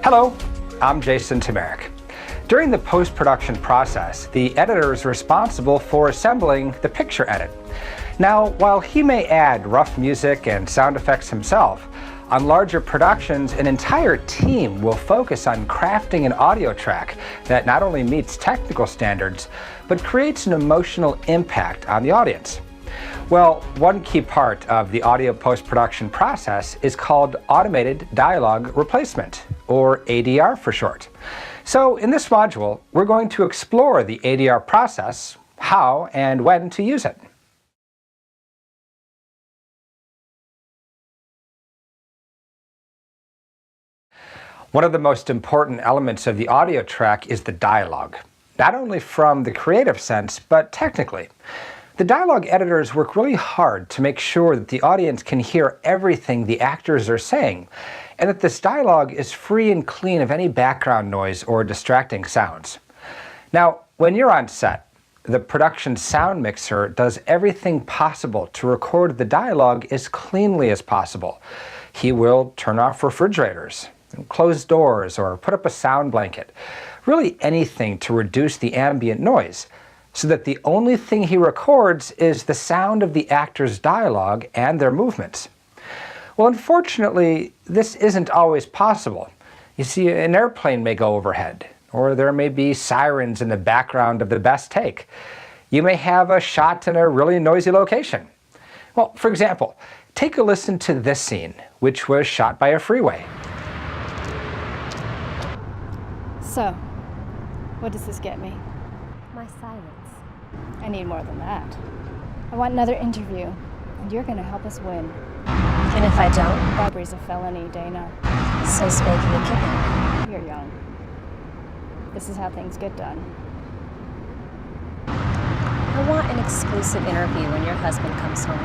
Hello, I'm Jason Tamarick. During the post-production process, the editor is responsible for assembling the picture edit. Now, while he may add rough music and sound effects himself, on larger productions, an entire team will focus on crafting an audio track that not only meets technical standards, but creates an emotional impact on the audience. Well, one key part of the audio post-production process is called automated dialogue replacement, or ADR for short. So in this module, we're going to explore the ADR process, how and when to use it. One of the most important elements of the audio track is the dialogue, not only from the creative sense, but technically. The dialogue editors work really hard to make sure that the audience can hear everything the actors are saying, and that this dialogue is free and clean of any background noise or distracting sounds. Now, when you're on set, the production sound mixer does everything possible to record the dialogue as cleanly as possible. He will turn off refrigerators, close doors, or put up a sound blanket. Really anything to reduce the ambient noise, so that the only thing he records is the sound of the actor's dialogue and their movements. Well, unfortunately, this isn't always possible. You see, an airplane may go overhead, or there may be sirens in the background of the best take. You may have a shot in a really noisy location. Well, for example, take a listen to this scene, which was shot by a freeway. So, what does this get me? My silence. I need more than that. I want another interview, and you're gonna help us win. And if I don't? Robbery's a felony, Dana. So's making a kidnap. You're young. This is how things get done. I want an exclusive interview when your husband comes home.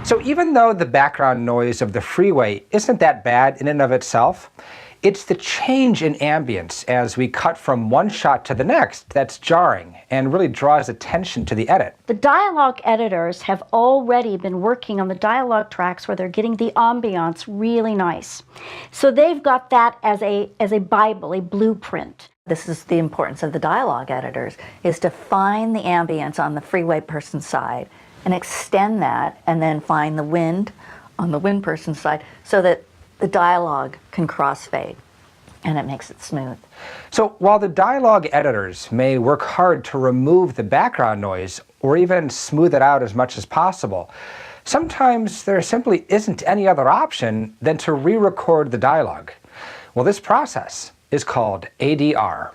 So even though the background noise of the freeway isn't that bad in and of itself, it's the change in ambience as we cut from one shot to the next that's jarring and really draws attention to the edit. The dialogue editors have already been working on the dialogue tracks where they're getting the ambiance really nice. So they've got that as a Bible, a blueprint. This is the importance of the dialogue editors, is to find the ambience on the freeway person's side and extend that, and then find the wind on the wind person's side so that the dialogue can crossfade, and it makes it smooth. So while the dialogue editors may work hard to remove the background noise or even smooth it out as much as possible, sometimes there simply isn't any other option than to re-record the dialogue. Well, this process is called ADR.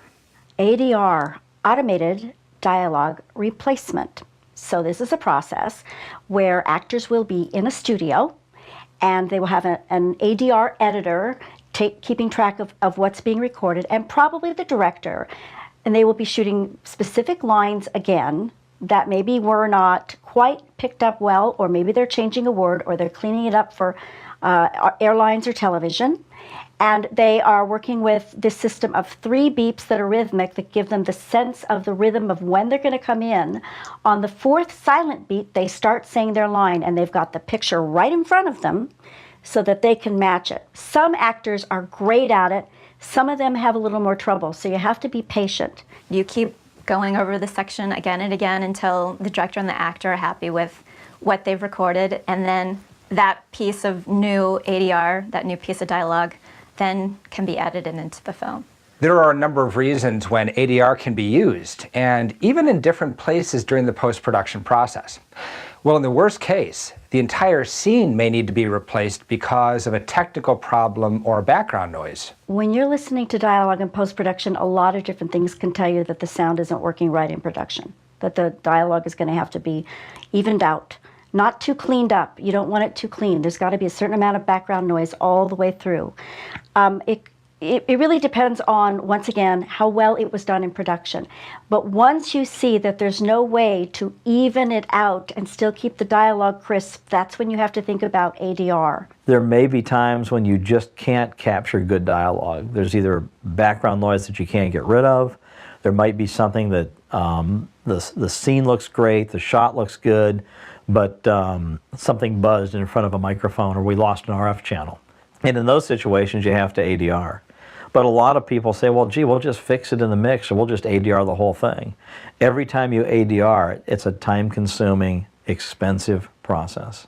ADR, automated dialogue replacement. So this is a process where actors will be in a studio, and they will have an ADR editor keeping track of what's being recorded, and probably the director. And they will be shooting specific lines again that maybe were not quite picked up well, or maybe they're changing a word, or they're cleaning it up for airlines or television. And they are working with this system of 3 beeps that are rhythmic that give them the sense of the rhythm of when they're going to come in. On the 4th silent beat, they start saying their line, and they've got the picture right in front of them so that they can match it. Some actors are great at it. Some of them have a little more trouble, so you have to be patient. You keep going over the section again and again until the director and the actor are happy with what they've recorded, and then that piece of new ADR, that new piece of dialogue, then can be edited into the film. There are a number of reasons when ADR can be used, and even in different places during the post-production process. Well, in the worst case, the entire scene may need to be replaced because of a technical problem or background noise. When you're listening to dialogue in post-production, a lot of different things can tell you that the sound isn't working right in production, that the dialogue is going to have to be evened out. Not too cleaned up. You don't want it too clean. There's got to be a certain amount of background noise all the way through. It really depends on, once again, how well it was done in production. But once you see that there's no way to even it out and still keep the dialogue crisp, that's when you have to think about ADR. There may be times when you just can't capture good dialogue. There's either background noise that you can't get rid of. There might be something that the scene looks great, the shot looks good, but something buzzed in front of a microphone, or we lost an RF channel. And in those situations, you have to ADR. But a lot of people say, well, gee, we'll just fix it in the mix, or we'll just ADR the whole thing. Every time you ADR, it's a time-consuming, expensive process.